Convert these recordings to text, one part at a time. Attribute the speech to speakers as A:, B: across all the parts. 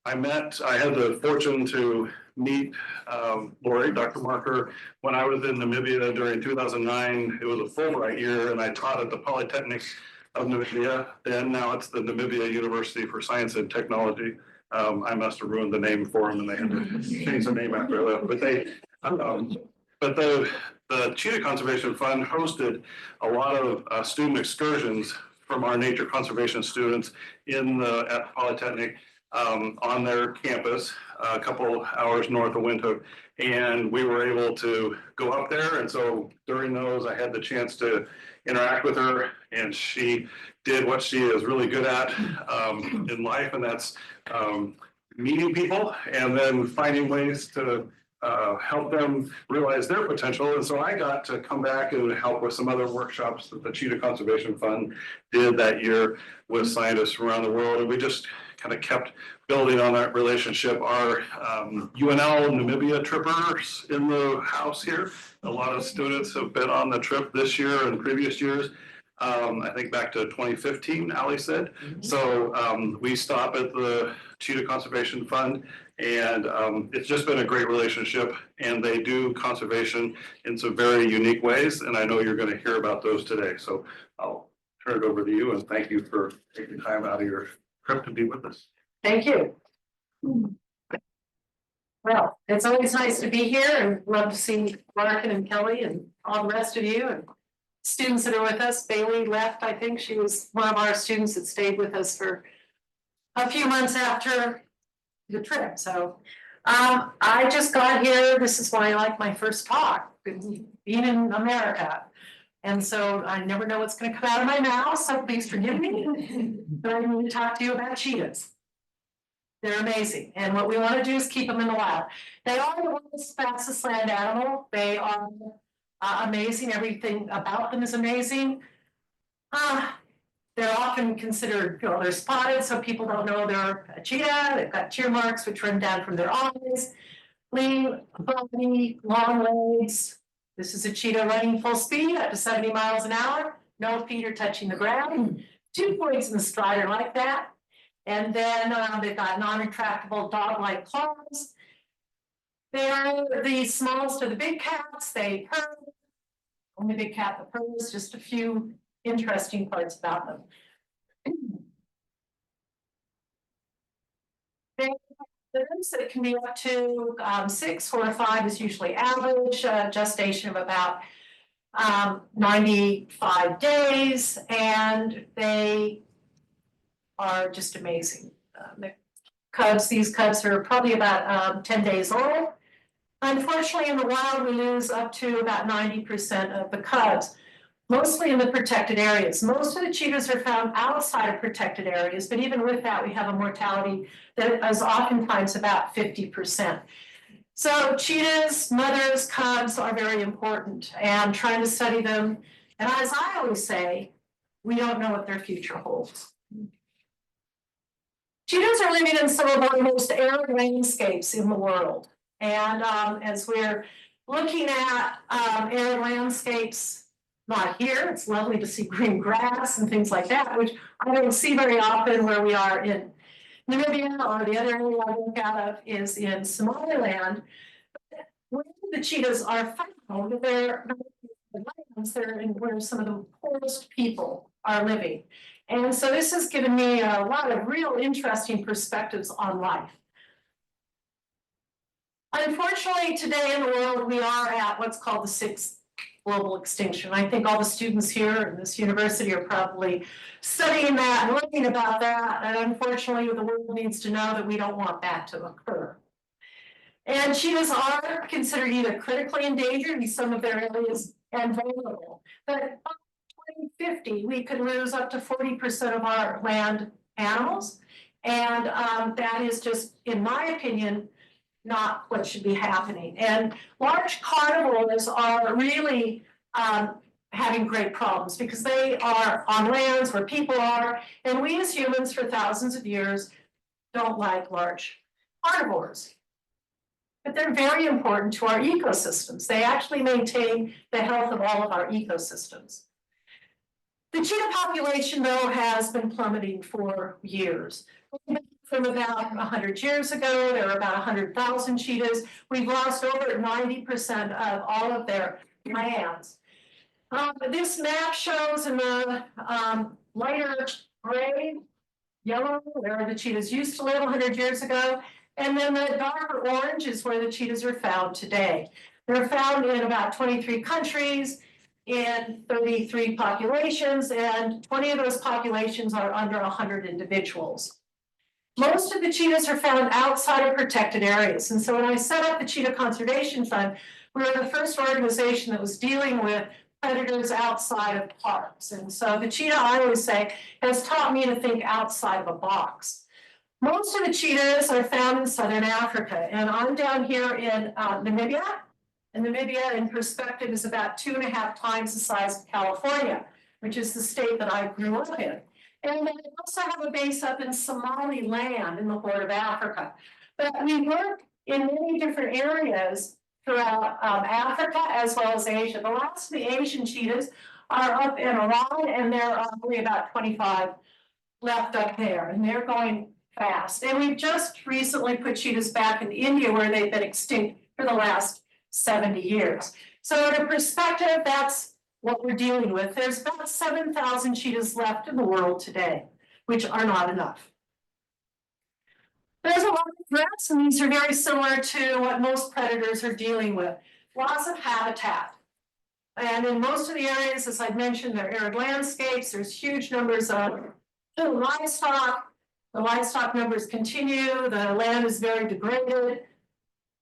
A: I had the fortune to meet Laurie, Dr. Marker, when I was in Namibia during 2009. It was a Fulbright year, and I taught at the Polytechnic of Namibia. And now it's the Namibia University for Science and Technology. I must have ruined the name for them, and they had to change the name after I left. But the Cheetah Conservation Fund hosted a lot of student excursions from our nature conservation students at the Polytechnic on their campus, a couple hours north of Windhoek, and we were able to go up there. And so during those, I had the chance to interact with her, and she did what she is really good at in life, and that's meeting people and then finding ways to help them realize their potential. And so I got to come back and help with some other workshops that the Cheetah Conservation Fund did that year with scientists around the world. And we just kind of kept building on that relationship. Our UNL Namibia trippers in the house here. A lot of students have been on the trip this year and previous years. I think back to 2015, Ali said. So we stop at the Cheetah Conservation Fund, and it's just been a great relationship, and they do conservation in some very unique ways, and I know you're going to hear about those today. So I'll turn it over to you, and thank you for taking time out of your trip to be with us.
B: Thank you. Well, it's always nice to be here, and love to see Larkin and Kelly and all the rest of you and students that are with us. Bailey left, I think she was one of our students that stayed with us for a few months after the trip. So I just got here. This is why I like my first talk, being in America. And so I never know what's going to come out of my mouth, so please forgive me. But I'm going to talk to you about cheetahs. They're amazing. And what we want to do is keep them in the wild. They are the world's fastest land animal. They are amazing. Everything about them is amazing. They're often considered, they're spotted, so people don't know they're a cheetah. They've got tear marks which run down from their eyes. Lean body, long legs. This is a cheetah running full speed up to 70 miles an hour. No feet are touching the ground. 2 points in the strider like that. And then they've got non-retractable dog-like claws. They are the smallest of the big cats. They purr. Only big cat that purrs. Just a few interesting parts about them. They have litters that can be up to 6, 4 or 5 is usually average. Gestation of about 95 days, and they are just amazing. These cubs are probably about 10 days old. Unfortunately, in the wild, we lose up to about 90% of the cubs, mostly in the protected areas. Most of the cheetahs are found outside of protected areas, but even with that, we have a mortality that is oftentimes about 50%. So cheetahs, mothers, cubs are very important, and trying to study them. And as I always say, we don't know what their future holds. Cheetahs are living in some of our most arid landscapes in the world. And as we're looking at arid landscapes, not here, it's lovely to see green grass and things like that, which I don't see very often where we are in Namibia, or the other area I look out of is in Somaliland. Where the cheetahs are found, they're not in the lands, they're in where some of the poorest people are living. And so this has given me a lot of real interesting perspectives on life. Unfortunately, today in the world, we are at what's called the 6th global extinction. I think all the students here in this university are probably studying that and learning about that. And unfortunately, the world needs to know that we don't want that to occur. And cheetahs are considered either critically endangered in some of their areas and vulnerable. But by 2050, we could lose up to 40% of our land animals. And that is just, in my opinion, not what should be happening. And large carnivores are really having great problems because they are on lands where people are, and we as humans for thousands of years don't like large carnivores. But they're very important to our ecosystems. They actually maintain the health of all of our ecosystems. The cheetah population, though, has been plummeting for years. from about 100 years ago. There were about 100,000 cheetahs. We've lost over 90% of all of their lands. This map shows in the lighter gray, yellow, where the cheetahs used to live 100 years ago. And then the darker orange is where the cheetahs are found today. They're found in about 23 countries, in 33 populations, and 20 of those populations are under 100 individuals. Most of the cheetahs are found outside of protected areas. And so when I set up the Cheetah Conservation Fund, we were the first organization that was dealing with predators outside of parks. And so the cheetah, I always say, has taught me to think outside of a box. Most of the cheetahs are found in Southern Africa, and I'm down here in Namibia. And Namibia, in perspective, is about 2.5 times the size of California, which is the state that I grew up in. And they also have a base up in Somaliland in the Horn of Africa. But we work in many different areas throughout Africa as well as Asia. The last of the Asian cheetahs are up in Iran, and there are only about 25 left up there, and they're going fast. And we've just recently put cheetahs back in India, where they've been extinct for the last 70 years. So in a perspective, that's what we're dealing with. There's about 7,000 cheetahs left in the world today, which are not enough. There's a lot of threats, and these are very similar to what most predators are dealing with. Loss of habitat. And in most of the areas, as I mentioned, they're arid landscapes. There's huge numbers of livestock. The livestock numbers continue. The land is very degraded.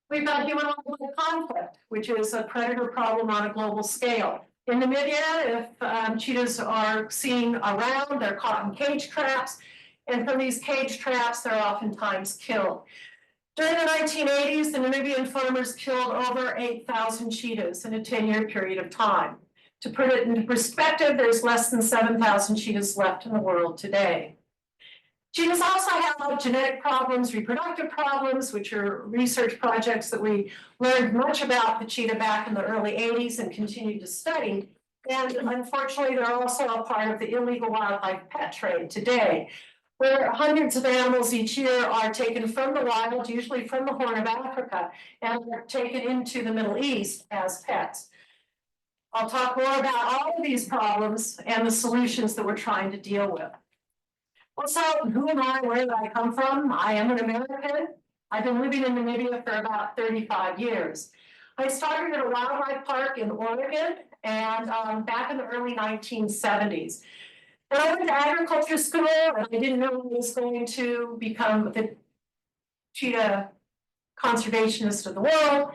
B: We've got human-wildlife conflict, which is a predator problem on a global scale. In Namibia, if cheetahs are seen around, they're caught in cage traps, and from these cage traps, they're oftentimes killed. During the 1980s, the Namibian farmers killed over 8,000 cheetahs in a 10-year period of time. To put it into perspective, there's less than 7,000 cheetahs left in the world today. Cheetahs also have genetic problems, reproductive problems, which are research projects that we learned much about the cheetah back in the early 80s and continue to study. And unfortunately, they're also a part of the illegal wildlife pet trade today, where hundreds of animals each year are taken from the wild, usually from the Horn of Africa, and are taken into the Middle East as pets. I'll talk more about all of these problems and the solutions that we're trying to deal with. Well, so who am I? Where did I come from? I am an American. I've been living in Namibia for about 35 years. I started at a wildlife park in Oregon, and back in the early 1970s. And I went to agriculture school, and I didn't know I was going to become the cheetah conservationist of the world,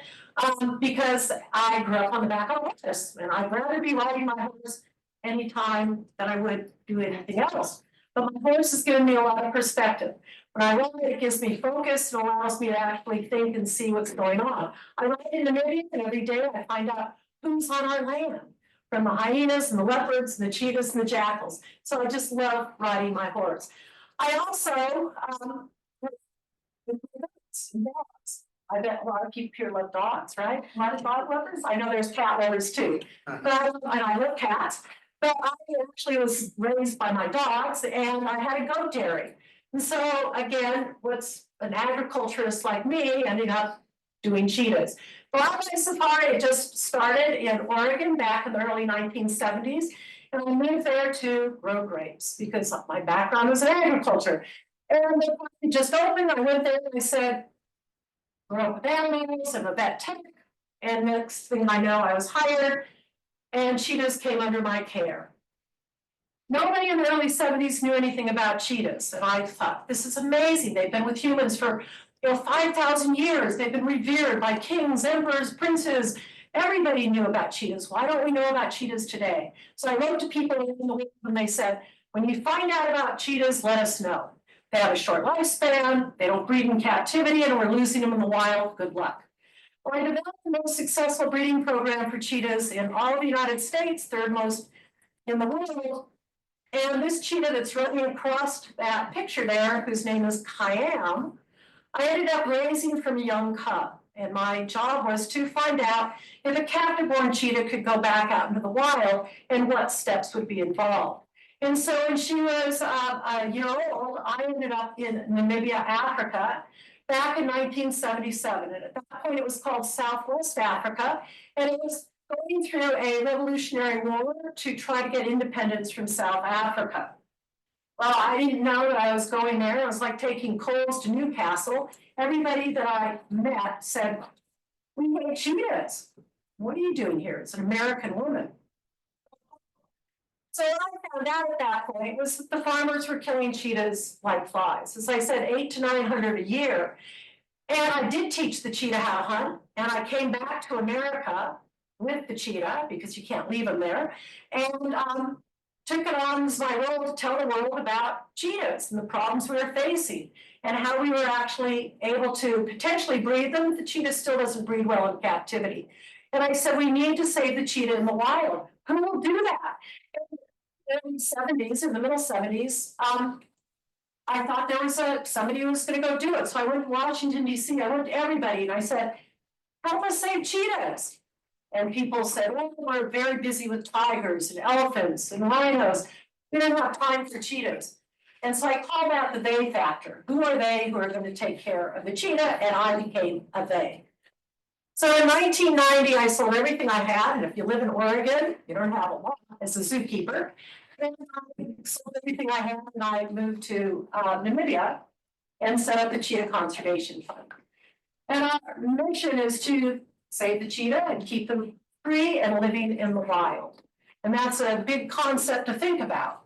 B: because I grew up on the back of a horse, and I'd rather be riding my horse anytime than I would do anything else. But my horse has given me a lot of perspective. When I ride, it gives me focus and allows me to actually think and see what's going on. I ride in Namibia, and every day I find out who's on our land, from the hyenas and the leopards and the cheetahs and the jackals. So I just love riding my horse. I also dogs. I bet a lot of people here love dogs, right? A lot of dog lovers. I know there's cat lovers too, but I love cats. But I actually was raised by my dogs, and I had a goat dairy. And so again, what's an agriculturist like me ended up doing cheetahs. The wildlife safari had just started in Oregon back in the early 1970s, and I moved there to grow grapes because my background was in agriculture. And it just opened. I went there and I said, grow up with animals, I'm a vet tech. And next thing I know, I was hired, and cheetahs came under my care. Nobody in the early 70s knew anything about cheetahs, and I thought, this is amazing. They've been with humans for 5,000 years. They've been revered by kings, emperors, princes. Everybody knew about cheetahs. Why don't we know about cheetahs today? So I wrote to people in the world, and they said, when you find out about cheetahs, let us know. They have a short lifespan, they don't breed in captivity, and we're losing them in the wild. Good luck. Well, I developed the most successful breeding program for cheetahs in all of the United States, third most in the world. And this cheetah that's running across that picture there, whose name is Kayam, I ended up raising from a young cub. And my job was to find out if a captive-born cheetah could go back out into the wild and what steps would be involved. And so when she was a year old, I ended up in Namibia, Africa, back in 1977. And at that point, it was called Southwest Africa. And it was going through a revolutionary war to try to get independence from South Africa. Well, I didn't know that I was going there. It was like taking coals to Newcastle. Everybody that I met said, "We hate cheetahs. What are you doing here? It's an American woman." So what I found out at that point was that the farmers were killing cheetahs like flies. As I said, 800 to 900 a year. And I did teach the cheetah how to hunt. And I came back to America with the cheetah because you can't leave them there. And took it on as my role to tell the world about cheetahs and the problems we were facing and how we were actually able to potentially breed them. The cheetah still doesn't breed well in captivity. And I said, we need to save the cheetah in the wild. Who will do that? In the 70s, in the middle 70s, I thought there was somebody who was going to go do it. So I went to Washington, D.C. I went to everybody and I said, help us save cheetahs. And people said, well, we're very busy with tigers and elephants and rhinos. We don't have time for cheetahs. And so I called out the they factor. Who are they who are going to take care of the cheetah? And I became a they. So in 1990, I sold everything I had. And if you live in Oregon, you don't have a lot as a zookeeper. And I sold everything I had and I moved to Namibia and set up the Cheetah Conservation Fund. And our mission is to save the cheetah and keep them free and living in the wild. And that's a big concept to think about.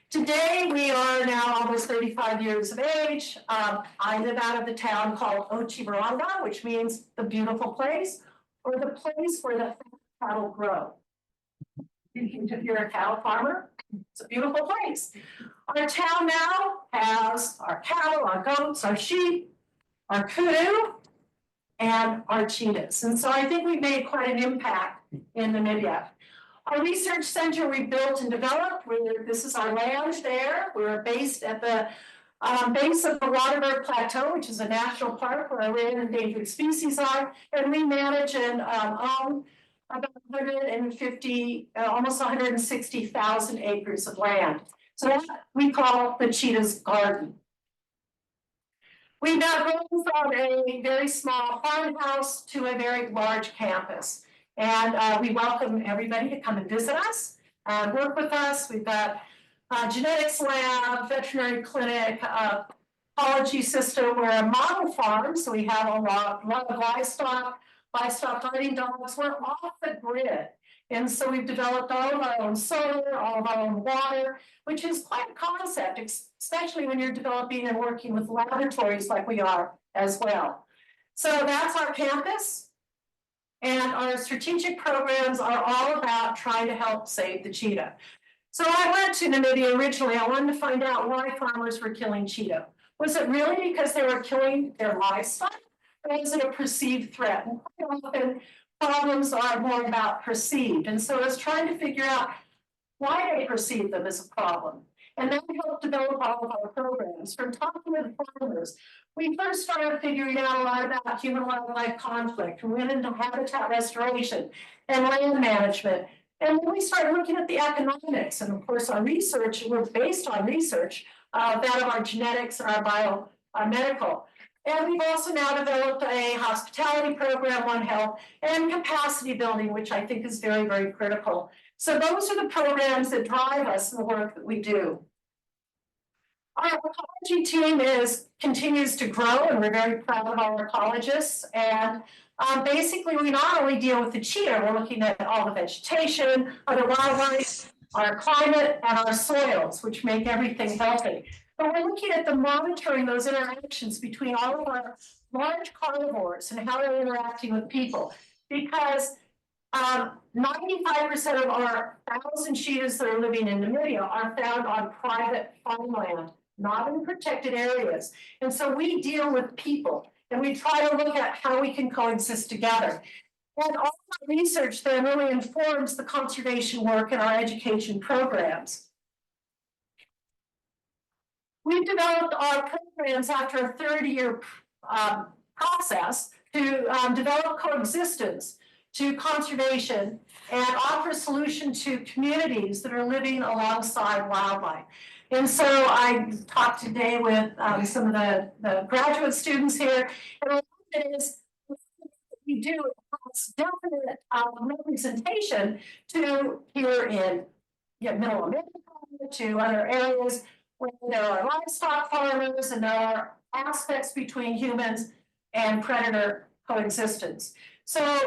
B: Today, we are now almost 35 years of age. I live out of the town called Ochibaranga, which means the beautiful place, or the place where the cattle grow. If you're a cattle farmer, it's a beautiful place. Our town now has our cattle, our goats, our sheep, our kudu, and our cheetahs. And so I think we've made quite an impact in Namibia. Our research center we built and developed, this is our land there. We're based at the base of the Waterberg Plateau, which is a national park where our rare and endangered species are. And we manage and own about 150, almost 160,000 acres of land. So that we call the Cheetah's Garden. We've now grown from a very small farmhouse to a very large campus. And we welcome everybody to come and visit us, work with us. We've got a genetics lab, veterinary clinic, ecology system. We're a model farm, so we have a lot of livestock guarding dogs. We're off the grid. And so we've developed all of our own solar, all of our own water, which is quite a concept, especially when you're developing and working with laboratories like we are as well. So that's our campus. And our strategic programs are all about trying to help save the cheetah. So I went to Namibia originally. I wanted to find out why farmers were killing cheetah. Was it really because they were killing their livestock? Or is it a perceived threat? And quite often, problems are more about perceived. And so I was trying to figure out why they perceive them as a problem. And then we helped develop all of our programs. From talking with farmers, we first started figuring out a lot about human-wildlife conflict. We went into habitat restoration and land management. And then we started looking at the economics. And of course, our research was based on research that of our genetics and our biomedical. And we've also now developed a hospitality program, One Health, and capacity building, which I think is very, very critical. So those are the programs that drive us in the work that we do. Our ecology team continues to grow, and we're very proud of our ecologists. And basically, we not only deal with the cheetah, we're looking at all the vegetation, other wildlife, our climate, and our soils, which make everything healthy. But we're looking at the monitoring those interactions between all of our large carnivores and how they're interacting with people. Because 95% of our 1,000 cheetahs that are living in Namibia are found on private farmland, not in protected areas. And so we deal with people and we try to look at how we can coexist together. And all our research then really informs the conservation work in our education programs. We've developed our programs after a 30-year process to develop coexistence, to conservation and offer a solution to communities that are living alongside wildlife. And so I talked today with some of the graduate students here, and I think it is we do has definite representation to here in Middle America, to other areas where there are livestock farmers and there are aspects between humans and predator coexistence. So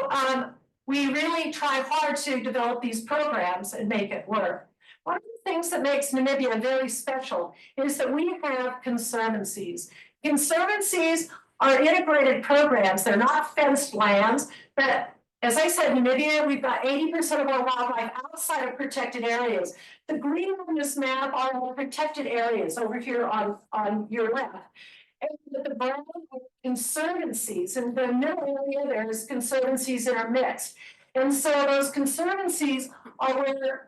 B: we really try hard to develop these programs and make it work. One of the things that makes Namibia very special is that we have conservancies. Conservancies are integrated programs. They're not fenced lands, but as I said, in Namibia, we've got 80% of our wildlife outside of protected areas. The green on this map are all protected areas over here on your left. And the brown are conservancies. In the middle area, there's conservancies that are mixed. And so those conservancies are where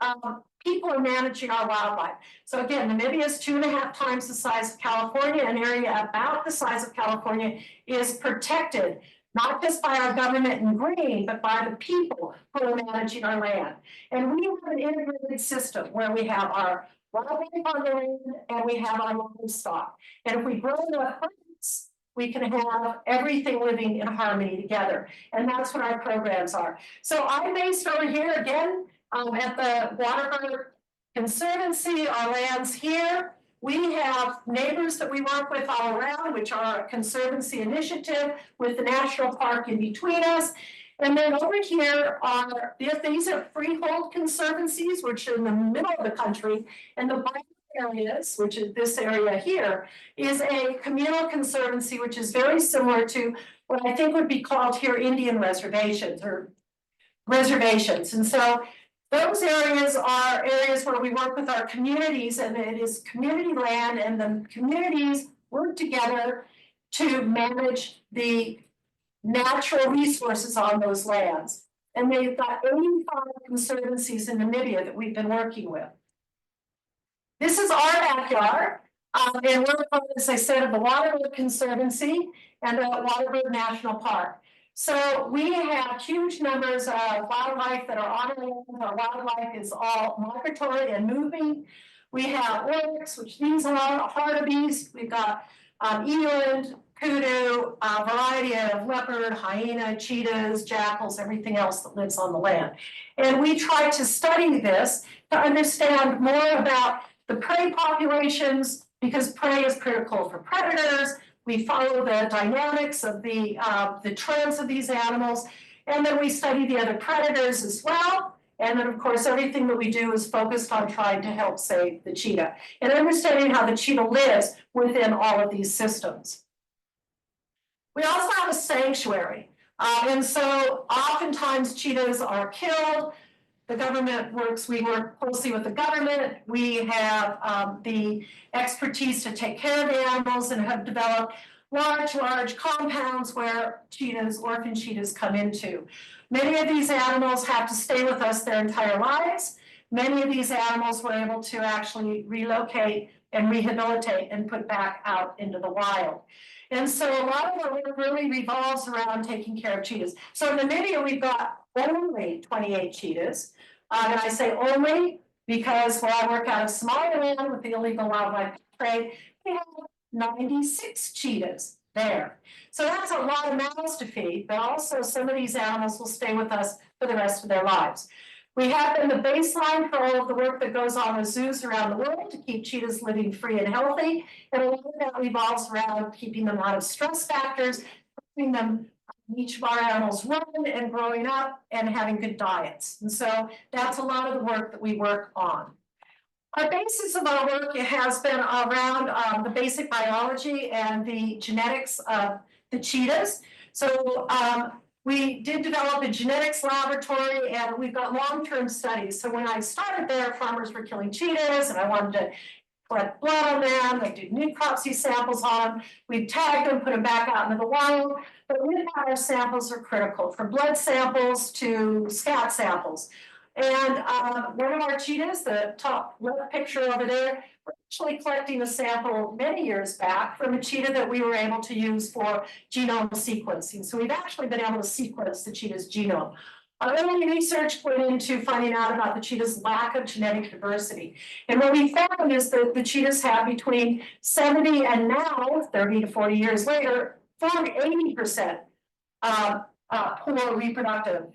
B: people are managing our wildlife. So again, Namibia is 2.5 times the size of California. An area about the size of California is protected, not just by our government in green, but by the people who are managing our land. And we have an integrated system where we have our wildlife on the land and we have our livestock. And if we grow enough herds, we can have everything living in harmony together. And that's what our programs are. So I'm based over here again at the Waterberg Conservancy, our land's here. We have neighbors that we work with all around, which are a conservancy initiative with the national park in between us. And then over here are, these are freehold conservancies, which are in the middle of the country, and the brown areas, which is this area here, is a communal conservancy, which is very similar to what I think would be called here Indian reservations or reservations. And so those areas are areas where we work with our communities, and it is community land, and the communities work together to manage the natural resources on those lands. And they've got 85 conservancies in Namibia that we've been working with. This is our backyard, and we're part, as I said, of the Waterberg Conservancy and the Waterberg National Park. So we have huge numbers of wildlife that are on our land. Our wildlife is all migratory and moving. We have oryx, which these are hartebeest. We've got eland, kudu, a variety of leopard, hyena, cheetahs, jackals, everything else that lives on the land. And we try to study this to understand more about the prey populations, because prey is critical for predators. We follow the dynamics of the trends of these animals, and then we study the other predators as well. And then, of course, everything that we do is focused on trying to help save the cheetah and understanding how the cheetah lives within all of these systems. We also have a sanctuary, and so oftentimes cheetahs are killed. The government works, we work closely with the government. We have the expertise to take care of the animals and have developed large compounds where cheetahs, orphan cheetahs, come into. Many of these animals have to stay with us their entire lives. Many of these animals were able to actually relocate and rehabilitate and put back out into the wild. And so a lot of our work really revolves around taking care of cheetahs. So in Namibia, we've got only 28 cheetahs. And I say only because while I work out of Somaliland with the illegal wildlife trade, we have 96 cheetahs there. So that's a lot of mouths to feed, but also some of these animals will stay with us for the rest of their lives. We have been the baseline for all of the work that goes on with zoos around the world to keep cheetahs living free and healthy. And a lot of that revolves around keeping them out of stress factors, helping them, each of our animals run and growing up and having good diets. And so that's a lot of the work that we work on. Our basis of our work has been around the basic biology and the genetics of the cheetahs. So we did develop a genetics laboratory, and we've got long-term studies. So when I started there, farmers were killing cheetahs, and I wanted to collect blood on them. I did necropsy samples on them. We tagged them, put them back out into the wild. But with that, our samples are critical, from blood samples to scat samples. And one of our cheetahs, the top left picture over there, we're actually collecting a sample many years back from a cheetah that we were able to use for genome sequencing. So we've actually been able to sequence the cheetah's genome. Our early research went into finding out about the cheetah's lack of genetic diversity. And what we found is that the cheetahs have between 70 and now, 30 to 40 years later, 80% poor reproductive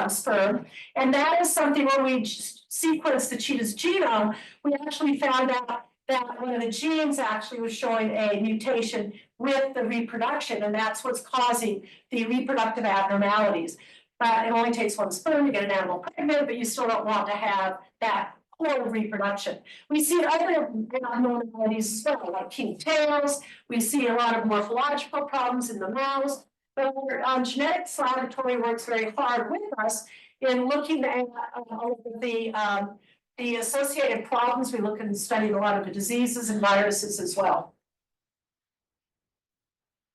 B: sperm. And that is something when we sequenced the cheetah's genome, we actually found out that one of the genes actually was showing a mutation with the reproduction, and that's what's causing the reproductive abnormalities. It only takes one sperm to get an animal pregnant, but you still don't want to have that poor reproduction. We see other abnormalities as well, like pink tails. We see a lot of morphological problems in the males. But our genetics laboratory works very hard with us in looking at all of the associated problems. We look and study a lot of the diseases and viruses as well.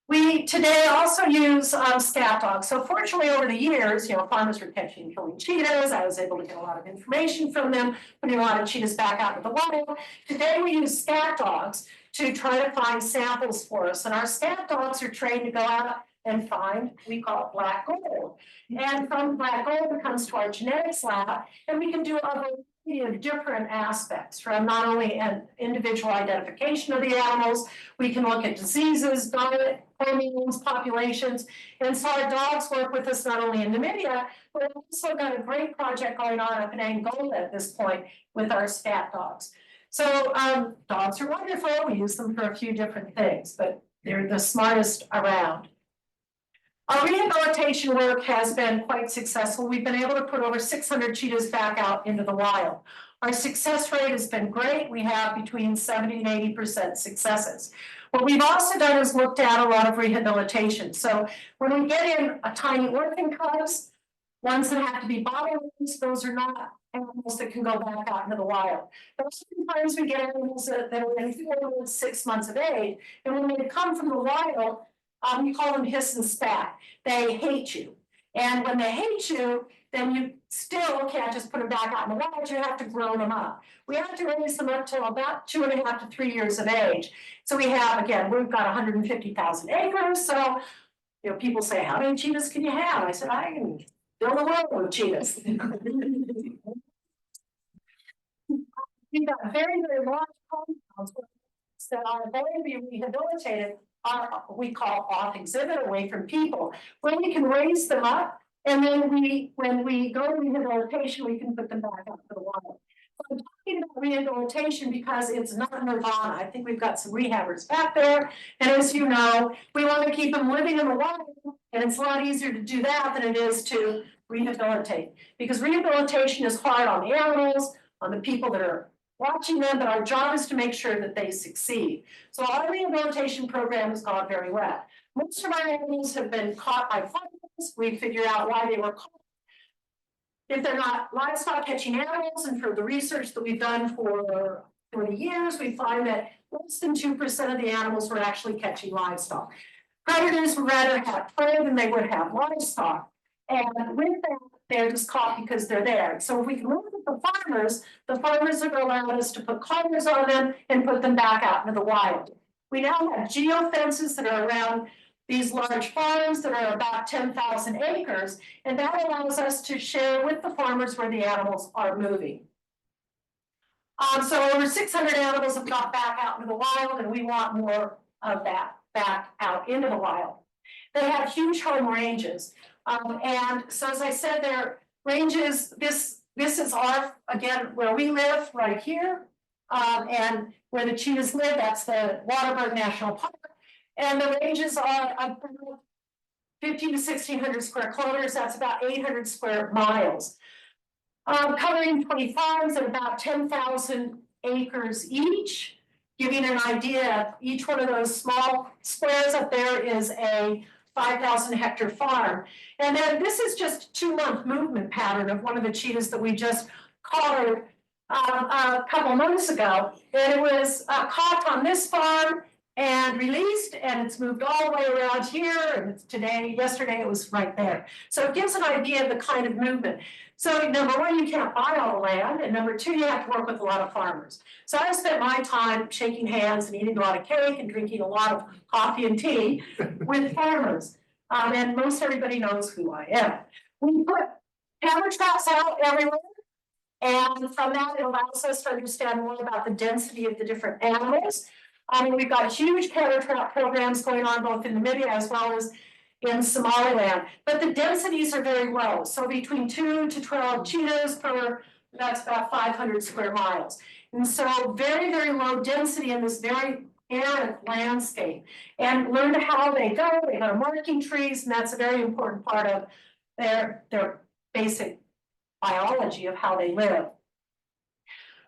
B: We today also use scat dogs. So fortunately over the years, farmers were catching and killing cheetahs. I was able to get a lot of information from them, putting a lot of cheetahs back out in the wild. Today we use scat dogs to try to find samples for us. And our scat dogs are trained to go out and find, we call it black gold. And from black gold it comes to our genetics lab, and we can do a variety of different aspects, from not only an individual identification of the animals, we can look at diseases, diet, hormones, populations. And so our dogs work with us not only in Namibia, but we've also got a great project going on up in Angola at this point with our scat dogs. So dogs are wonderful. We use them for a few different things, but they're the smartest around. Our rehabilitation work has been quite successful. We've been able to put over 600 cheetahs back out into the wild. Our success rate has been great. We have between 70 and 80% successes. What we've also done is looked at a lot of rehabilitation. So when we get in a tiny orphan cubs, ones that have to be bottle raised, those are not animals that can go back out into the wild. But sometimes we get animals that are in 4 to 6 months of age, and when they come from the wild, we call them hiss and spat. They hate you. And when they hate you, then you still can't just put them back out in the wild, you have to grow them up. We have to raise them up till about 2.5 to 3 years of age. So we have, again, we've got 150,000 acres. So, people say, how many cheetahs can you have? I said, I can fill the world with cheetahs. We've got very, very large compounds that are going to be rehabilitated. We call off exhibit, away from people, where we can raise them up, and then when we go to rehabilitation, we can put them back out to the wild. So I'm talking about rehabilitation because it's not nirvana. I think we've got some rehabbers back there, and as you know, we want to keep them living in the wild, and it's a lot easier to do that than it is to rehabilitate, because rehabilitation is hard on the animals, on the people that are watching them, but our job is to make sure that they succeed. So our rehabilitation program has gone very well. Most of our animals have been caught by farmers. We figure out why they were caught. If they're not livestock catching animals, and for the research that we've done for the years, we find that less than 2% of the animals were actually catching livestock. Predators would rather have prey than they would have livestock. And with that, they're just caught because they're there. So if we can look at the farmers have allowed us to put collars on them and put them back out into the wild. We now have geofences that are around these large farms that are about 10,000 acres, and that allows us to share with the farmers where the animals are moving. So over 600 animals have got back out into the wild, and we want more of that back out into the wild. They have huge home ranges. And so, as I said, their ranges, this is our, again, where we live right here, and where the cheetahs live, that's the Waterberg National Park. And the ranges are about 1,500 to 1,600 square kilometers, that's about 800 square miles. Covering 20 farms at about 10,000 acres each, giving an idea of each one of those small squares up there is a 5,000 hectare farm. And then this is just a 2-month movement pattern of one of the cheetahs that we just collared a couple months ago. And it was caught on this farm and released, and it's moved all the way around here. And it's yesterday it was right there. So it gives an idea of the kind of movement. So number one, you can't buy all the land, and number two, you have to work with a lot of farmers. So I've spent my time shaking hands and eating a lot of cake and drinking a lot of coffee and tea with farmers. And most everybody knows who I am. We put camera traps out everywhere. And from that, it allows us to understand more about the density of the different animals. We've got huge camera trap programs going on both in Namibia as well as in Somaliland, but the densities are very low. So between 2 to 12 cheetahs per, that's about 500 square miles. And so very, very low density in this very arid landscape. And learn how they go, they go marking trees, and that's a very important part of their basic biology of how they live.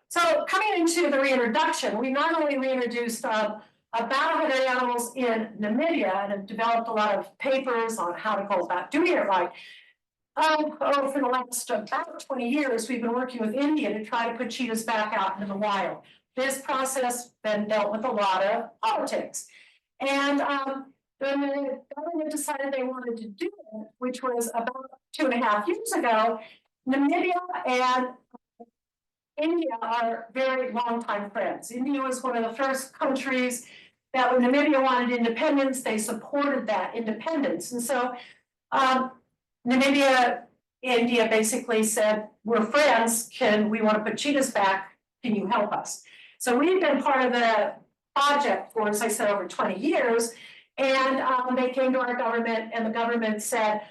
B: So coming into the reintroduction, we not only reintroduced about 100 animals in Namibia and have developed a lot of papers on how to go about doing it right. For the last about 20 years, we've been working with India to try to put cheetahs back out into the wild. This process then dealt with a lot of politics. And then the government decided they wanted to do it, which was about 2.5 years ago. Namibia and India are very longtime friends. India was one of the first countries that when Namibia wanted independence, they supported that independence. And so Namibia, India basically said, we're friends, we want to put cheetahs back, can you help us? So we've been part of the project for, as I said, over 20 years. And they came to our government and the government said,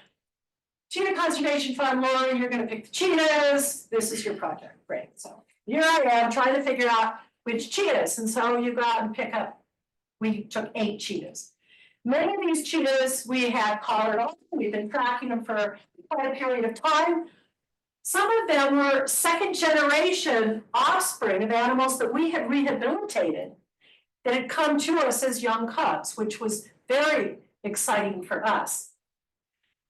B: Cheetah Conservation Fund, Laurie, you're going to pick the cheetahs. This is your project. Great. So here I am trying to figure out which cheetahs. And so you go out and pick up, we took 8 cheetahs. Many of these cheetahs we had collared on. We've been tracking them for quite a period of time. Some of them were second generation offspring of animals that we had rehabilitated that had come to us as young cubs, which was very exciting for us.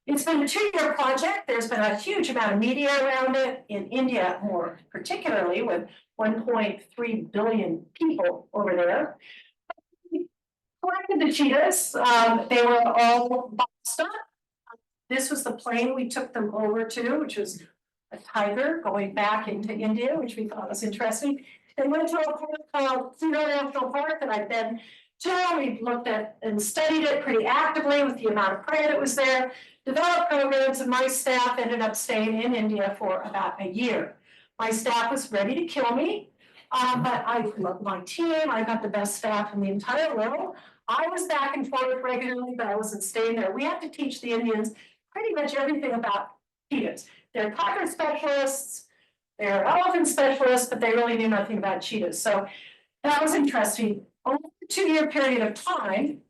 B: It's been a 2-year project. There's been a huge amount of media around it, in India more particularly, with 1.3 billion people over there. We collected the cheetahs. They were all boxed up. This was the plane we took them over to, which was a tiger going back into India, which we thought was interesting. They went to a park called Pluto National Park that I've been to. We looked at and studied it pretty actively with the amount of prey that was there. Developed programs, and my staff ended up staying in India for about a year. My staff was ready to kill me, but I love my team. I got the best staff in the entire world. I was back and forth regularly, but I wasn't staying there. We had to teach the Indians pretty much everything about cheetahs. They're tiger specialists, they're elephant specialists, but they really knew nothing about cheetahs. So that was interesting. Over a 2-year period of time,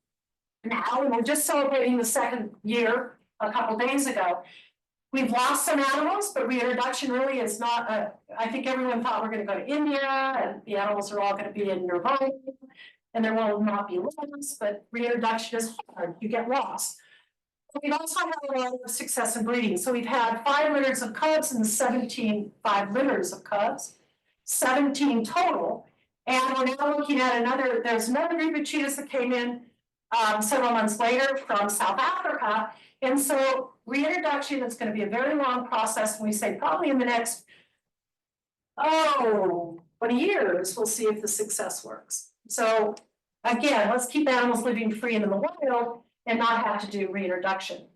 B: now, and we're just celebrating the 2nd year a couple days ago. We've lost some animals, but reintroduction really is not I think everyone thought we're going to go to India and the animals are all going to be in Nirvana and there will not be loss, but reintroduction is hard, you get lost. We've also had a lot of success in breeding. So we've had 5 litters of cubs and 5 litters of cubs, 17 total. And we're now looking at there's another group of cheetahs that came in several months later from South Africa. And so reintroduction is going to be a very long process. And we say probably in the next, 20 years, we'll see if the success works. So again, let's keep animals living free in the wild and not have to do reintroduction.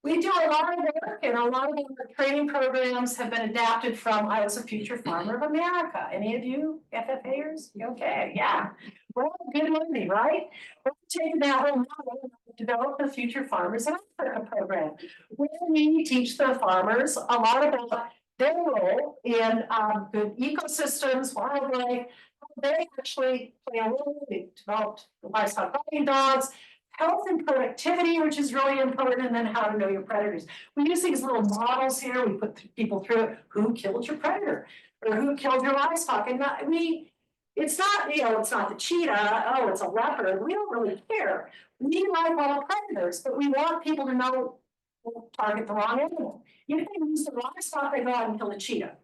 B: We do a lot of work, and a lot of our training programs have been adapted from I Was a Future Farmer of America. Any of you FFAers? Okay, yeah. Well, good learning, right? We're taking that whole model and develop the Future Farmers in Africa program, where we teach the farmers a lot about their role in good ecosystems, wildlife. They actually play a role. We've developed the livestock guarding dogs, health and productivity, which is really important, and then how to know your predators. We use these little models here. We put people through it. Who killed your predator, or who killed your livestock? And it's not, it's not the cheetah. Oh, it's a leopard. We don't really care. We like all predators, but we want people to know target the wrong animal. If they use the livestock, they go out and kill the cheetah.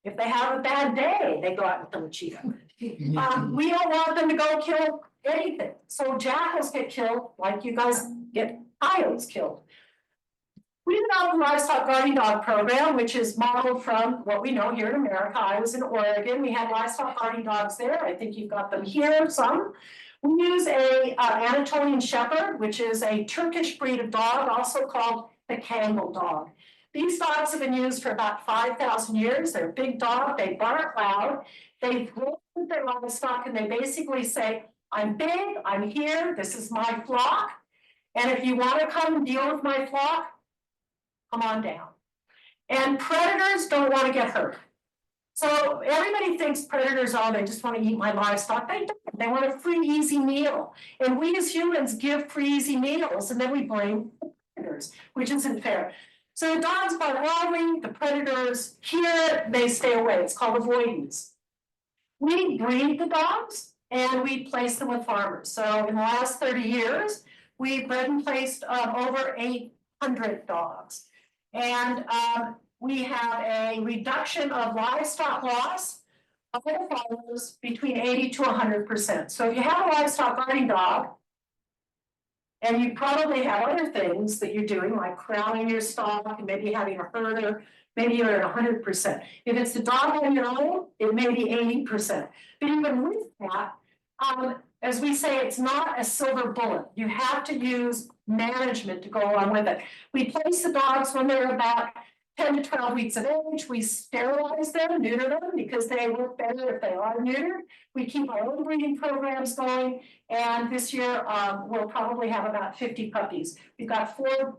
B: If they have a bad day, they go out and kill the cheetah. We don't want them to go kill anything. So jackals get killed like you guys get coyotes killed. We developed a livestock guarding dog program, which is modeled from what we know here in America. I was in Oregon. We had livestock guarding dogs there. I think you've got them here, some. We use a Anatolian shepherd, which is a Turkish breed of dog, also called the Kangal dog. These dogs have been used for about 5,000 years. They're a big dog, they bark loud, they roll with their livestock, and they basically say, I'm big, I'm here, this is my flock, and if you want to come and deal with my flock, come on down. And predators don't want to get hurt. So everybody thinks predators, oh, they just want to eat my livestock. They don't. They want a free, easy meal. And we as humans give free, easy meals, and then we blame the predators, which isn't fair. So the dogs bark loudly, the predators hear it, they stay away. It's called avoidance. We breed the dogs and we place them with farmers. So in the last 30 years, we've bred and placed over 800 dogs. And we have a reduction of livestock loss of the farmers between 80 to 100%. So if you have a livestock guarding dog, and you probably have other things that you're doing, like crowning your stock, and maybe having a herder, maybe you're at 100%. If it's the dog on your own, it may be 80%. But even with that, as we say, it's not a silver bullet. You have to use management to go along with it. We place the dogs when they're about 10 to 12 weeks of age. We sterilize them, neuter them, because they work better if they are neutered. We keep our own breeding programs going. And this year, we'll probably have about 50 puppies. We've got 4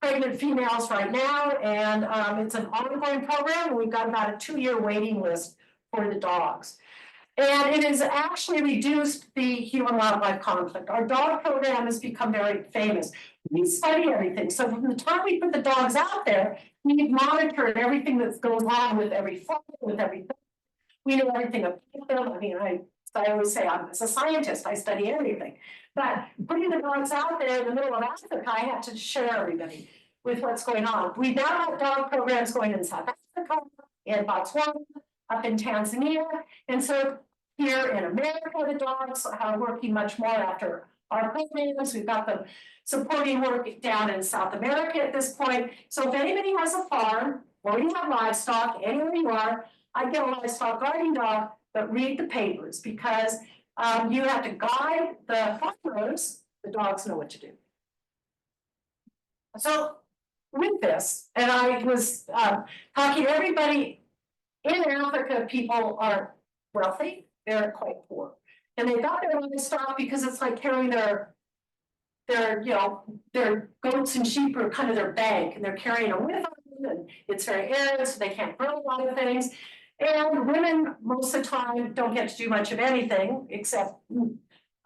B: pregnant females right now, and it's an ongoing program. And we've got about a 2-year waiting list for the dogs. And it has actually reduced the human-wildlife conflict. Our dog program has become very famous. We study everything. So from the time we put the dogs out there, we've monitored everything that goes on with every farm, with everything. We know everything about them. I mean, I always say I'm a scientist, I study everything. But putting the dogs out there in the middle of Africa, I had to share everybody with what's going on. We now have dog programs going in South Africa, in Botswana, up in Tanzania. And so here in America, the dogs are working much more after our programs. We've got them supporting work down in South America at this point. So if anybody has a farm or you have livestock, anywhere you are, I get a livestock guarding dog, but read the papers, because you have to guide the farmers. The dogs know what to do. So with this, and I was talking to everybody in Africa, people are wealthy, they're quite poor. And they got their livestock because it's like carrying their goats and sheep are kind of their bank, and they're carrying them with them, and it's very arid, so they can't grow a lot of things. And women, most of the time, don't get to do much of anything except,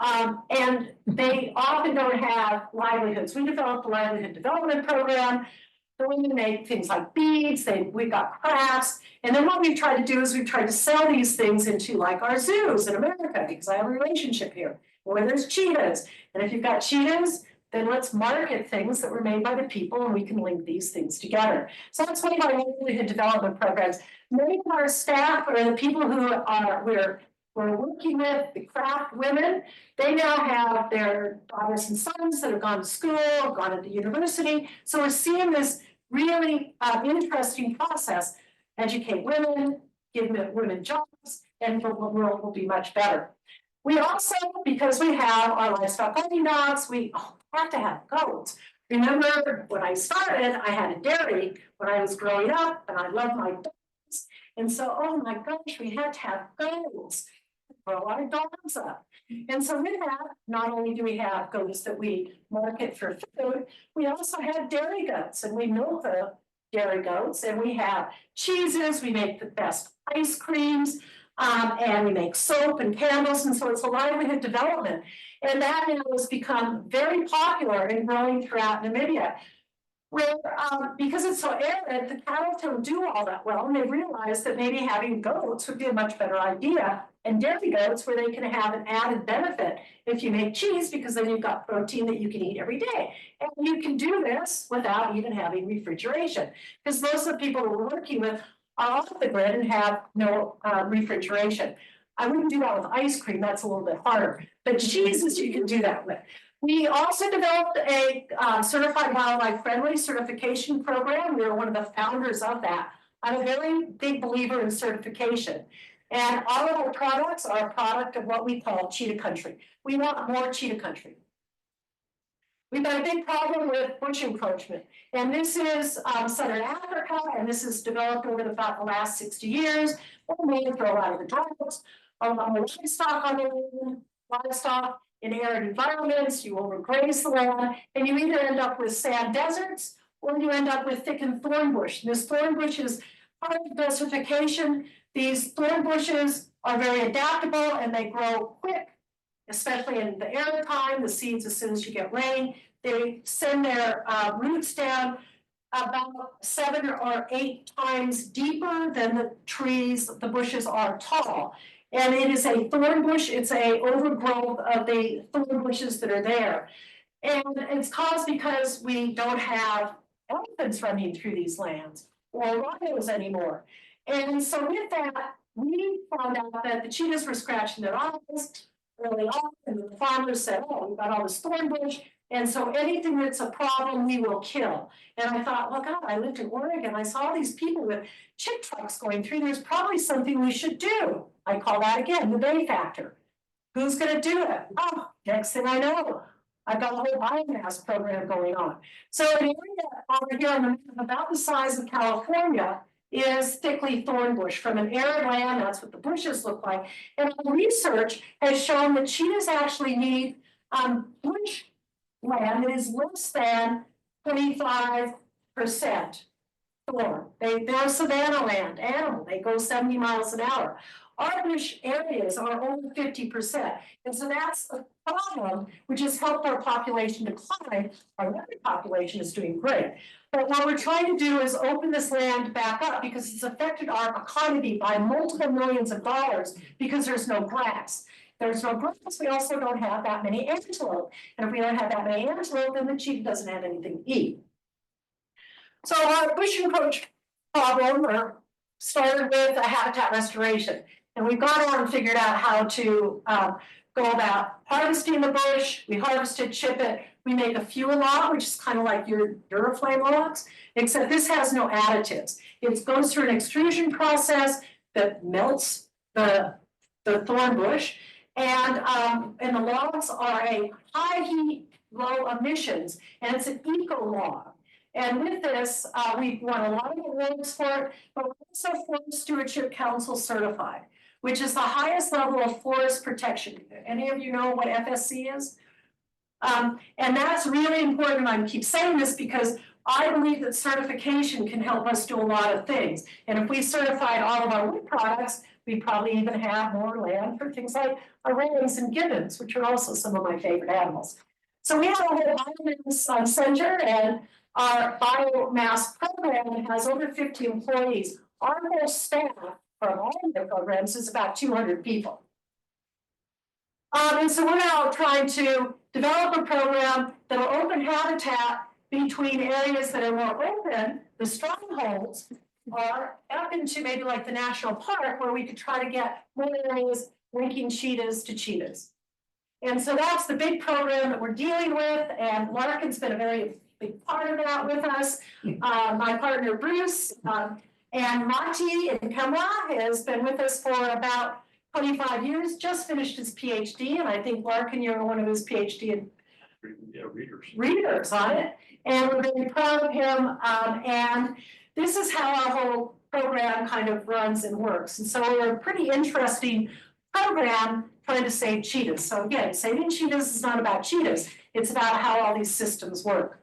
B: and they often don't have livelihoods. We developed a livelihood development program. The women make things like beads, we've got crafts. And then what we've tried to do is we've tried to sell these things into like our zoos in America, because I have a relationship here where there's cheetahs. And if you've got cheetahs, then let's market things that were made by the people, and we can link these things together. So that's one of our livelihood development programs. Many of our staff are the people who we're working with, the craft women. They now have their daughters and sons that have gone to school, gone to university. So we're seeing this really interesting process. Educate women, give women jobs, and the world will be much better. We also, because we have our livestock guarding dogs, we have to have goats. Remember, when I started, I had a dairy when I was growing up, and I loved my dogs. And so, oh my gosh, we had to have goats. Grow our dogs up. And so with that, not only do we have goats that we market for food, we also have dairy goats, and we milk the dairy goats, and we have cheeses, we make the best ice creams, and we make soap and candles, and so it's a livelihood development. And that now has become very popular and growing throughout Namibia. Where, because it's so arid, the cattle don't do all that well, and they realized that maybe having goats would be a much better idea, and dairy goats where they can have an added benefit if you make cheese, because then you've got protein that you can eat every day. And you can do this without even having refrigeration, because most of the people we're working with are off the grid and have no refrigeration. I wouldn't do that with ice cream, that's a little bit harder, but cheeses you can do that with. We also developed a certified wildlife friendly certification program. We were one of the founders of that. I'm a very big believer in certification. And all of our products are a product of what we call Cheetah Country. We want more Cheetah Country. We've got a big problem with bush encroachment. And this is Southern Africa, and this is developed over about the last 60 years. Mainly for a lot of the droughts, a lot of livestock on the land, livestock in arid environments, you overgraze the land, and you either end up with sand deserts or you end up with thickened thorn bush. And this thorn bush is part of desertification. These thorn bushes are very adaptable and they grow quick, especially in the arid time, the seeds as soon as you get rain. They send their roots down about 7 or 8 times deeper than the trees, the bushes are tall. And it is a thorn bush, it's a overgrowth of the thorn bushes that are there. And it's caused because we don't have elephants running through these lands or rhinos anymore. And so with that, we found out that the cheetahs were scratching their eyes early on, and the farmers said, oh, we've got all this thorn bush, and so anything that's a problem, we will kill. And I thought, well, God, I lived in Oregon, I saw these people with chip trucks going through, there's probably something we should do. I call that again, the bay factor. Who's gonna do it? Oh, next thing I know, I've got a whole biomass program going on. So an area over here on the map about the size of California is thickly thorn bush. From an arid land, that's what the bushes look like. And our research has shown that cheetahs actually need bush land that is less than 25% thorn. They're a savanna land animal, they go 70 miles an hour. Our bush areas are over 50%. And so that's a problem, which has helped our population decline. Our leopard population is doing great. But what we're trying to do is open this land back up because it's affected our economy by multiple millions of dollars because there's no grass. There's no grass, we also don't have that many antelope. And if we don't have that many antelope, then the cheetah doesn't have anything to eat. So our bush encroach problem started with a habitat restoration. And we've gone on and figured out how to go about harvesting the bush. We harvested, chip it. We make a fuel log, which is kind of like your Duraflame logs, except this has no additives. It goes through an extrusion process that melts the thorn bush. And the logs are a high heat, low emissions, and it's an eco log. And with this, we've won a lot of awards for it, but we're also Forest Stewardship Council certified, which is the highest level of forest protection. Any of you know what FSC is? And that's really important. I keep saying this because I believe that certification can help us do a lot of things. And if we certified all of our wood products, we'd probably even have more land for things like arrays and gibbons, which are also some of my favorite animals. So we have a whole biomass center, and our biomass program has over 50 employees. Our whole staff from all of the programs is about 200 people. And so we're now trying to develop a program that will open habitat between areas that are more open, the strongholds, or up into maybe like the national park where we could try to get more areas linking cheetahs to cheetahs. And so that's the big program that we're dealing with, and Larkin's been a very big part of that with us. My partner Bruce and Monty in Kangal has been with us for about 25 years, just finished his PhD, and I think Larkin, you're one of his PhD readers on it, and we're very proud of him. And this is how our whole program kind of runs and works. And so we're a pretty interesting program trying to save cheetahs. So again, saving cheetahs is not about cheetahs, it's about how all these systems work.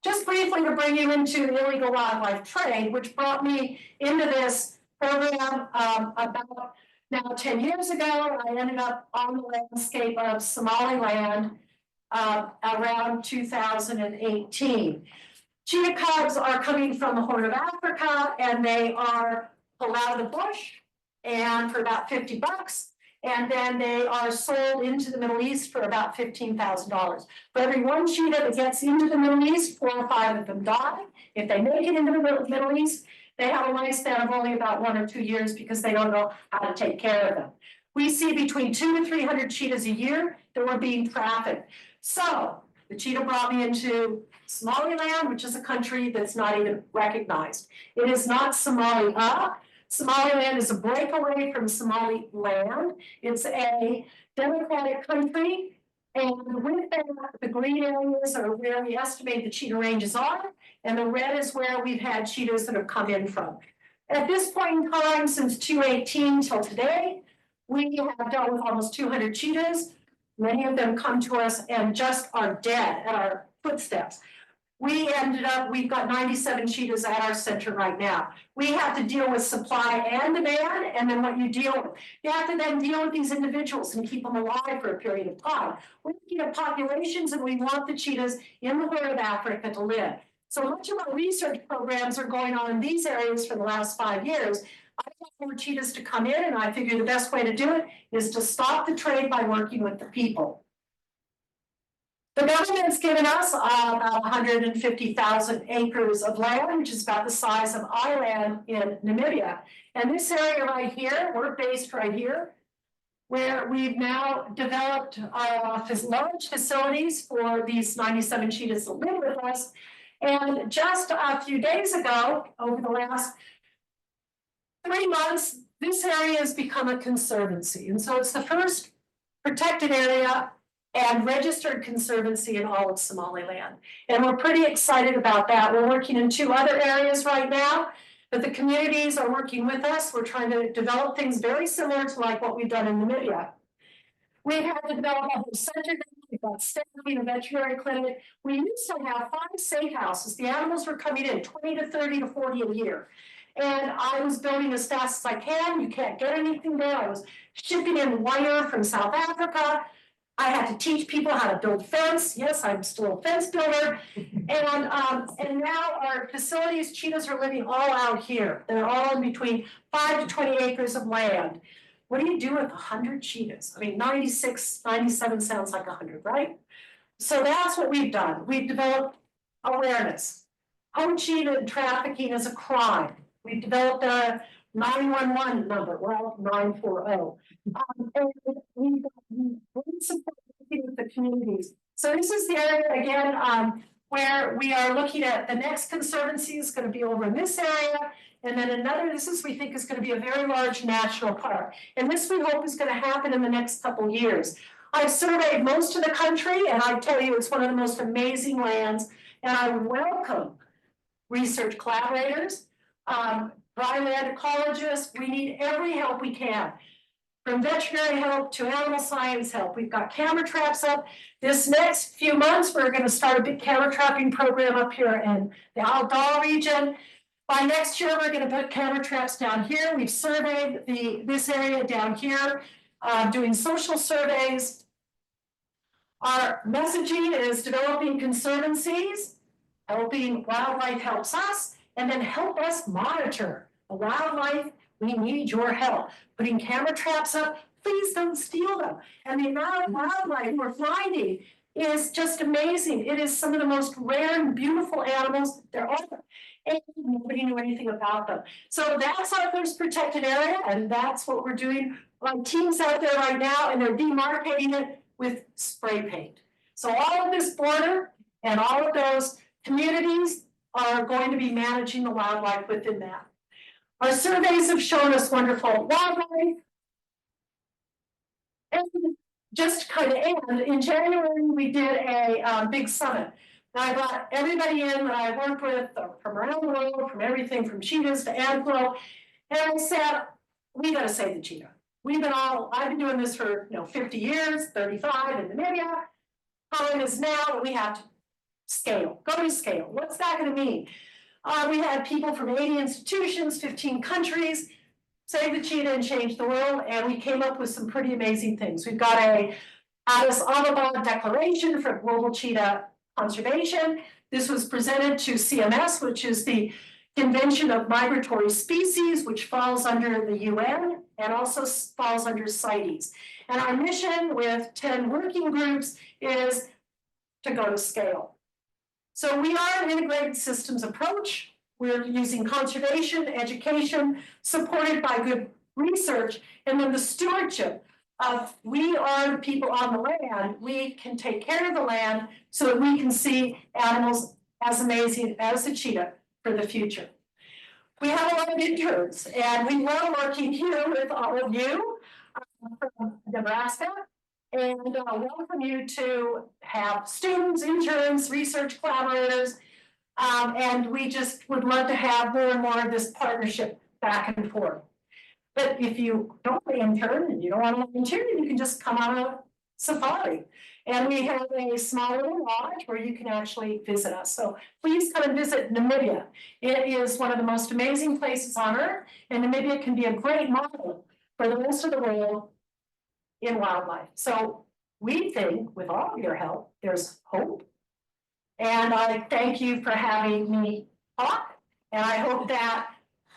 B: Just briefly to bring you into the illegal wildlife trade, which brought me into this program about now 10 years ago. I ended up on the landscape of Somaliland around 2018. Cheetah cubs are coming from the Horn of Africa, and they are pulled out of the bush and for about $50. And then they are sold into the Middle East for about $15,000. For every one cheetah that gets into the Middle East, 4 or 5 of them die. If they make it into the Middle East, they have a lifespan of only about 1 or 2 years because they don't know how to take care of them. We see between 200 to 300 cheetahs a year that were being trafficked. So the cheetah brought me into Somaliland, which is a country that's not even recognized. It is not Somalia. Somaliland is a breakaway from Somaliland. It's a democratic country And with that, the green areas are where we estimate the cheetah ranges are, and the red is where we've had cheetahs that have come in from. At this point in time, since 2018 till today, we have dealt with almost 200 cheetahs. Many of them come to us and just are dead at our footsteps. We've got 97 cheetahs at our center right now. We have to deal with supply and demand, and then what you deal with. You have to then deal with these individuals and keep them alive for a period of time. We're looking at populations, and we want the cheetahs in the Horn of Africa to live. So much of our research programs are going on in these areas for the last 5 years. I want more cheetahs to come in, and I figure the best way to do it is to stop the trade by working with the people. The government's given us about 150,000 acres of land, which is about the size of Ireland in Namibia. And this area right here, we're based right here, where we've now developed large facilities for these 97 cheetahs that live with us. And just a few days ago, over the last 3 months, this area has become a conservancy. And so it's the first protected area and registered conservancy in all of Somaliland. And we're pretty excited about that. We're working in 2 other areas right now, but the communities are working with us. We're trying to develop things very similar to like what we've done in Namibia. We've had to develop a whole center. We've got staffing, a veterinary clinic. We used to have 5 safe houses. The animals were coming in 20 to 30 to 40 a year. And I was building as fast as I can. You can't get anything there. I was shipping in wire from South Africa. I had to teach people how to build fence. Yes, I'm still a fence builder. And now our facilities, cheetahs are living all out here. They're all in between 5 to 20 acres of land. What do you do with 100 cheetahs? I mean, 96, 97 sounds like 100, right? So that's what we've done. We've developed awareness. Poaching and trafficking is a crime. We've developed a 911 number, well, 940. And we've support with the communities. So this is the area again where we are looking at the next conservancy is going to be over in this area. And then another, we think is going to be a very large national park. And this we hope is going to happen in the next couple of years. I've surveyed most of the country, and I tell you, it's one of the most amazing lands. And I welcome research collaborators, dry land ecologists. We need every help we can, from veterinary help to animal science help. We've got camera traps up. This next few months, we're going to start a big camera trapping program up here in the Aldal region. By next year, we're going to put camera traps down here. We've surveyed this area down here, doing social surveys. Our messaging is developing conservancies, helping wildlife helps us, and then help us monitor the wildlife. We need your help. Putting camera traps up, please don't steal them. And the amount of wildlife we're finding is just amazing. It is some of the most rare and beautiful animals there are. And nobody knew anything about them. So that's our first protected area, and that's what we're doing. My team's out there right now, and they're demarcating it with spray paint. So all of this border and all of those communities are going to be managing the wildlife within that. Our surveys have shown us wonderful wildlife. And just to kind of end, in January, we did a big summit. And I brought everybody in that I worked with from around the world, from everything from cheetahs to antelope. And I said, we got to save the cheetah. I've been doing this for 50 years, 35 in Namibia. Time is now that we have to scale, go to scale. What's that going to mean? We had people from 80 institutions, 15 countries, save the cheetah and change the world. And we came up with some pretty amazing things. We've got a Addis Ababa Declaration for Global Cheetah Conservation. This was presented to CMS, which is the Convention of Migratory Species, which falls under the UN and also falls under CITES. And our mission with 10 working groups is to go to scale. So we are an integrated systems approach. We're using conservation, education, supported by good research, and then the stewardship of we are the people on the land. We can take care of the land so that we can see animals as amazing as the cheetah for the future. We have a lot of interns, and we love working here with all of you from Nebraska, and welcome you to have students, interns, research collaborators. And we just would love to have more and more of this partnership back and forth. But if you don't want to intern and you don't want to volunteer, you can just come on a safari. And we have a small little lodge where you can actually visit us. So please come and visit Namibia. It is one of the most amazing places on earth, and Namibia can be a great model for the rest of the world in wildlife. So we think with all of your help, there's hope. And I thank you for having me talk. And I hope that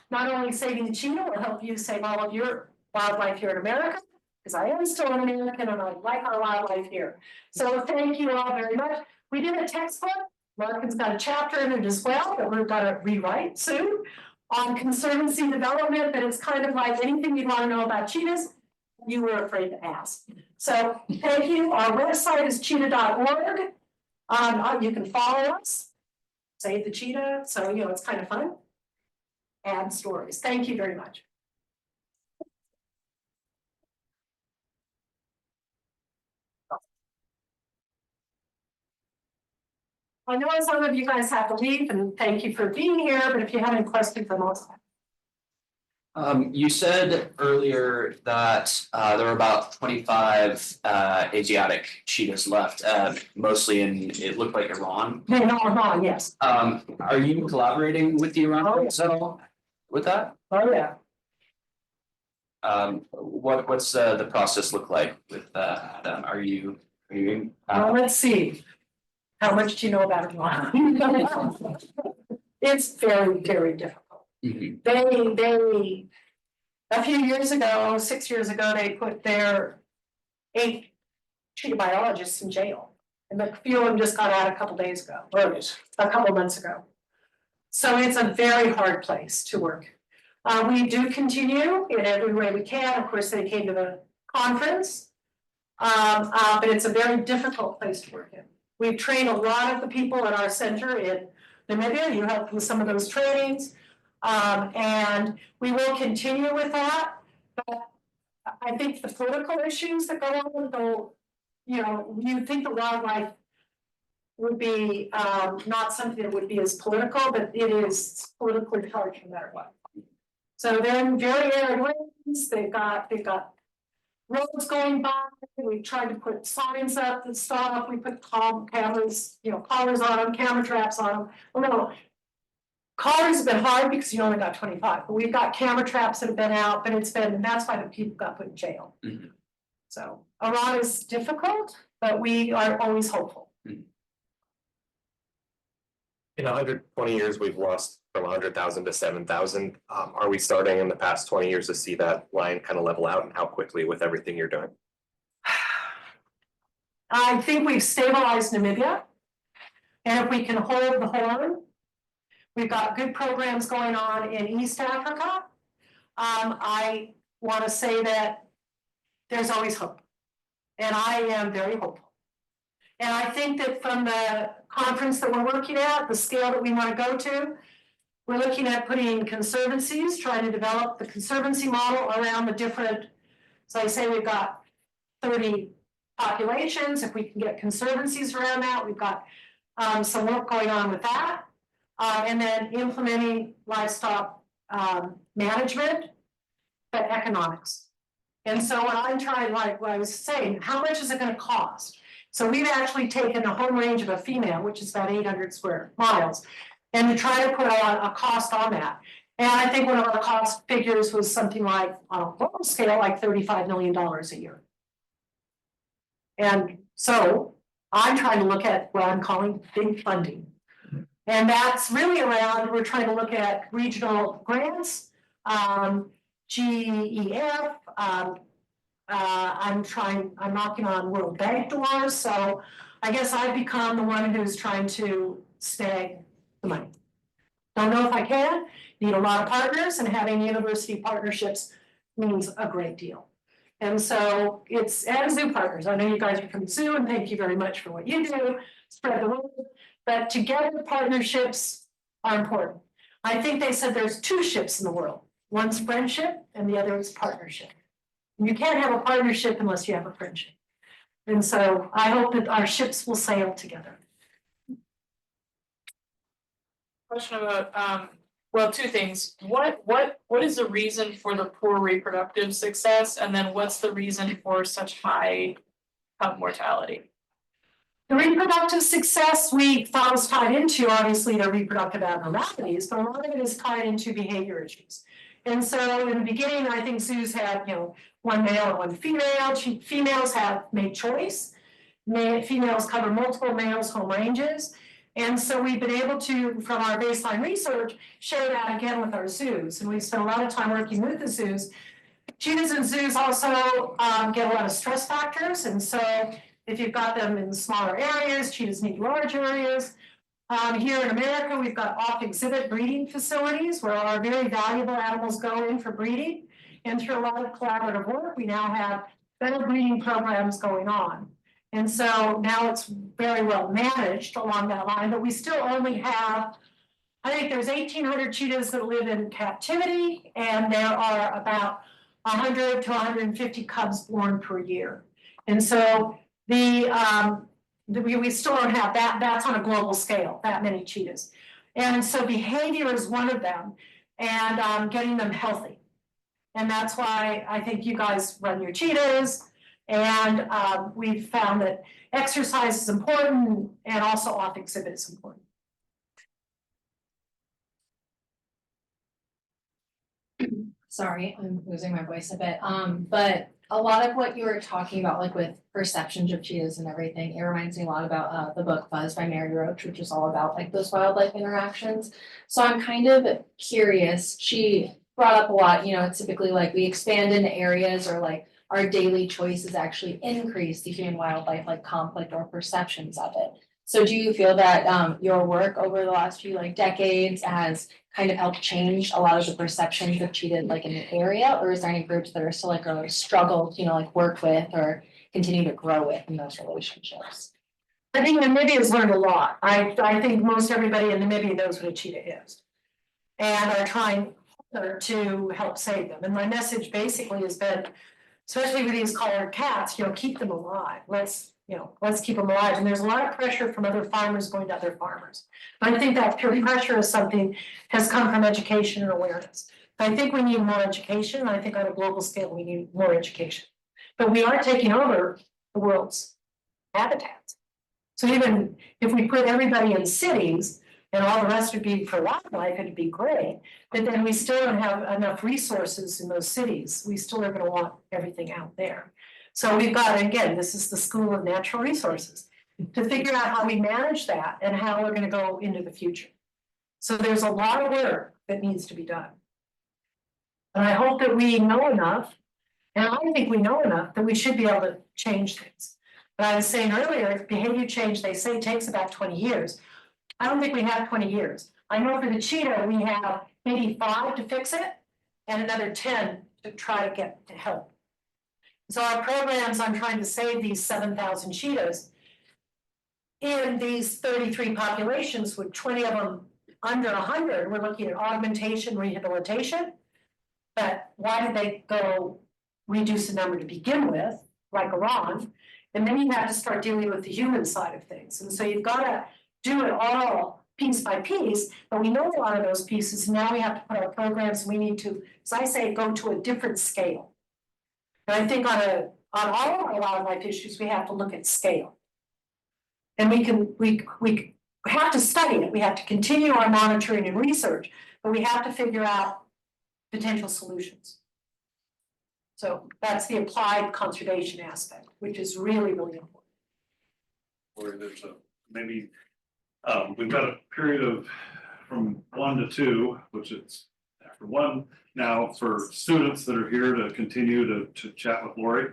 B: not only saving the cheetah will help you save all of your wildlife here in America, because I am still an American and I like our wildlife here. So thank you all very much. We did a textbook. Larkin's got a chapter in it as well that we're going to rewrite soon on conservancy development, but it's kind of like anything you want to know about cheetahs, you were afraid to ask. So thank you. Our website is cheetah.org. You can follow us, Save the Cheetah. So, it's kind of fun. Add stories. Thank you very much. I know some of you guys have to leave, and thank you for being here, but if you have any questions, I'm also.
C: You said earlier that there were about 25 Asiatic cheetahs left, mostly it looked like Iran.
B: No, Iran, yes.
C: Are you collaborating with the Iranians at all with that?
B: Oh, yeah.
C: What's the process look like with them? Are you
B: Let's see. How much do you know about Iran? It's very, very difficult. They a few years ago, 6 years ago, they put their 8 cheetah biologists in jail. And a few of them just got out a couple days ago, or a couple months ago. So it's a very hard place to work. We do continue in every way we can. Of course, they came to the conference. But it's a very difficult place to work in. We've trained a lot of the people at our center in Namibia. You helped with some of those trainings. And we will continue with that, but I think the political issues that go on, though, you think the wildlife would be not something that would be as political, but it is politically charged no matter what. So they're in very arid lands. They've got roads going by. We tried to put signs up that stop. We put cameras, collars on them, camera traps on them. Well, no. Collars have been hard because you only got 25, but we've got camera traps that have been out, but that's why the people got put in jail. So Iran is difficult, but we are always hopeful.
D: In 120 years, we've lost from 100,000 to 7,000. Are we starting in the past 20 years to see that line kind of level out, and how quickly with everything you're doing?
B: I think we've stabilized Namibia. And if we can hold the horn, we've got good programs going on in East Africa. I want to say that there's always hope. And I am very hopeful. And I think that from the conference that we're working at, the scale that we want to go to, we're looking at putting conservancies, trying to develop the conservancy model around the different, so I say we've got 30 populations. If we can get conservancies around that, we've got some work going on with that. And then implementing livestock management, but economics. And so what I'm trying, like what I was saying, how much is it going to cost? So we've actually taken the home range of a female, which is about 800 square miles, and to try to put a cost on that. And I think one of our cost figures was something like, on a global scale, like $35 million a year. And so I'm trying to look at what I'm calling big funding. And that's really around, we're trying to look at regional grants, GEF, I'm knocking on World Bank doors. So I guess I've become the one who's trying to snag the money. Don't know if I can, need a lot of partners, and having university partnerships means a great deal. And so it's, and zoo partners. I know you guys are from zoo, and thank you very much for what you do, spread the word. But together partnerships are important. I think they said there's 2 ships in the world. One's friendship and the other is partnership. And you can't have a partnership unless you have a friendship. And so I hope that our ships will sail together.
E: Question about, well, two things. What is the reason for the poor reproductive success? And then what's the reason for such high cub mortality?
B: The reproductive success we thought was tied into obviously their reproductive abnormalities, but a lot of it is tied into behavior issues. And so in the beginning, I think zoos had, one male and one female. Females have made choice. Females cover multiple males' home ranges. And so we've been able to, from our baseline research, share that again with our zoos. And we've spent a lot of time working with the zoos. Cheetahs and zoos also get a lot of stress factors. And so if you've got them in smaller areas, cheetahs need large areas. Here in America, we've got off-exhibit breeding facilities where our very valuable animals go in for breeding. And through a lot of collaborative work, we now have better breeding programs going on. And so now it's very well managed along that line, but we still only have, I think there's 1,800 cheetahs that live in captivity, and there are about 100 to 150 cubs born per year. And so we still don't have that, that's on a global scale, that many cheetahs. And so behavior is one of them, and getting them healthy. And that's why I think you guys run your cheetahs. And we've found that exercise is important and also off exhibit is important.
F: Sorry, I'm losing my voice a bit. But a lot of what you were talking about, like with perceptions of cheetahs and everything, it reminds me a lot about the book Buzz by Mary Roach, which is all about like those wildlife interactions. So I'm kind of curious. She brought up a lot, typically like we expand into areas or like our daily choices actually increase the human wildlife like conflict or perceptions of it. So do you feel that your work over the last few like decades has kind of helped change a lot of the perceptions of cheetah like in the area, or is there any groups that are still like a struggle to like work with or continue to grow with in those relationships?
B: I think Namibia has learned a lot. I think most everybody in Namibia knows what a cheetah is and are trying to help save them. And my message basically has been, especially with these collared cats, keep them alive. Let's keep them alive. And there's a lot of pressure from other farmers going to other farmers. But I think that peer pressure is something has come from education and awareness. I think we need more education. I think on a global scale, we need more education. But we are taking over the world's habitats. So even if we put everybody in cities and all the rest would be for wildlife, it'd be great. But then we still don't have enough resources in those cities. We still are going to want everything out there. So we've got, again, this is the school of natural resources, to figure out how we manage that and how we're going to go into the future. So there's a lot of work that needs to be done. And I hope that we know enough, and I think we know enough that we should be able to change things. But I was saying earlier, behavior change, they say, takes about 20 years. I don't think we have 20 years. I know for the cheetah, we have maybe 5 to fix it and another 10 to try to get to help. So our programs on trying to save these 7,000 cheetahs in these 33 populations with 20 of them under 100, we're looking at augmentation, rehabilitation. But why did they go reduce the number to begin with, like Iran? And then you have to start dealing with the human side of things. And so you've got to do it all piece by piece, but we know a lot of those pieces. Now we have to put our programs, we need to, as I say, go to a different scale. And I think on all of our wildlife issues, we have to look at scale. And we have to study it. We have to continue our monitoring and research, but we have to figure out potential solutions. So that's the applied conservation aspect, which is really, really important.
A: Or there's maybe we've got a period of from 1 to 2, which is after 1 now for students that are here to continue to chat with Laurie.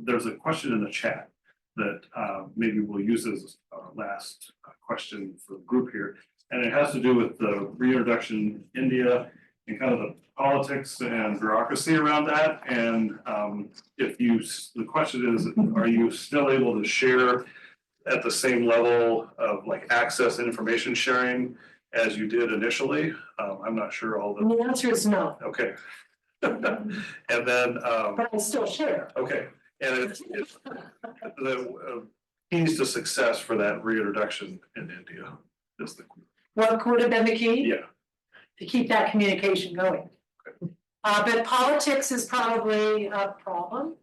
A: There's a question in the chat that maybe we'll use as our last question for the group here. And it has to do with the reintroduction in India and kind of the politics and bureaucracy around that. And the question is, are you still able to share at the same level of like access and information sharing as you did initially? I'm not sure all
B: And
A: the,
B: the answer is no,
A: okay. And then,
B: but I still share.
A: okay. And it's the keys to success for that reintroduction in India is the,
B: What could have been the key?
A: yeah.
B: To keep that communication going. But politics is probably a problem.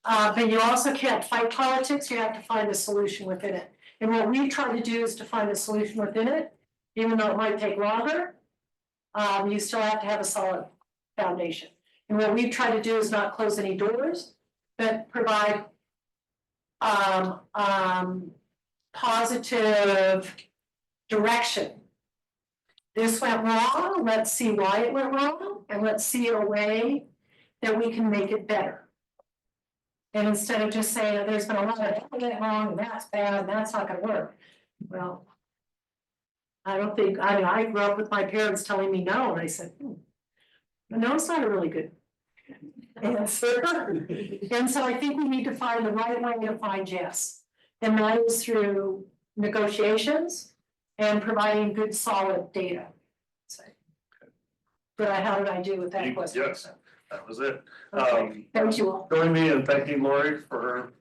B: But you also can't fight politics, you have to find a solution within it. And what we try to do is to find a solution within it, even though it might take longer. You still have to have a solid foundation. And what we try to do is not close any doors, but provide positive direction. This went wrong, let's see why it went wrong, and let's see a way that we can make it better. And instead of just saying, there's been a lot of that went wrong, and that's bad, and that's not gonna work. Well, I don't think, I grew up with my parents telling me no, and I said, no, it's not a really good answer. And so I think we need to find the right way to find yes. And that is through negotiations and providing good solid data. So, how did I do with that question?
A: Yes, that was it.
B: Okay, thank you all.
A: Join me in thanking Laurie for her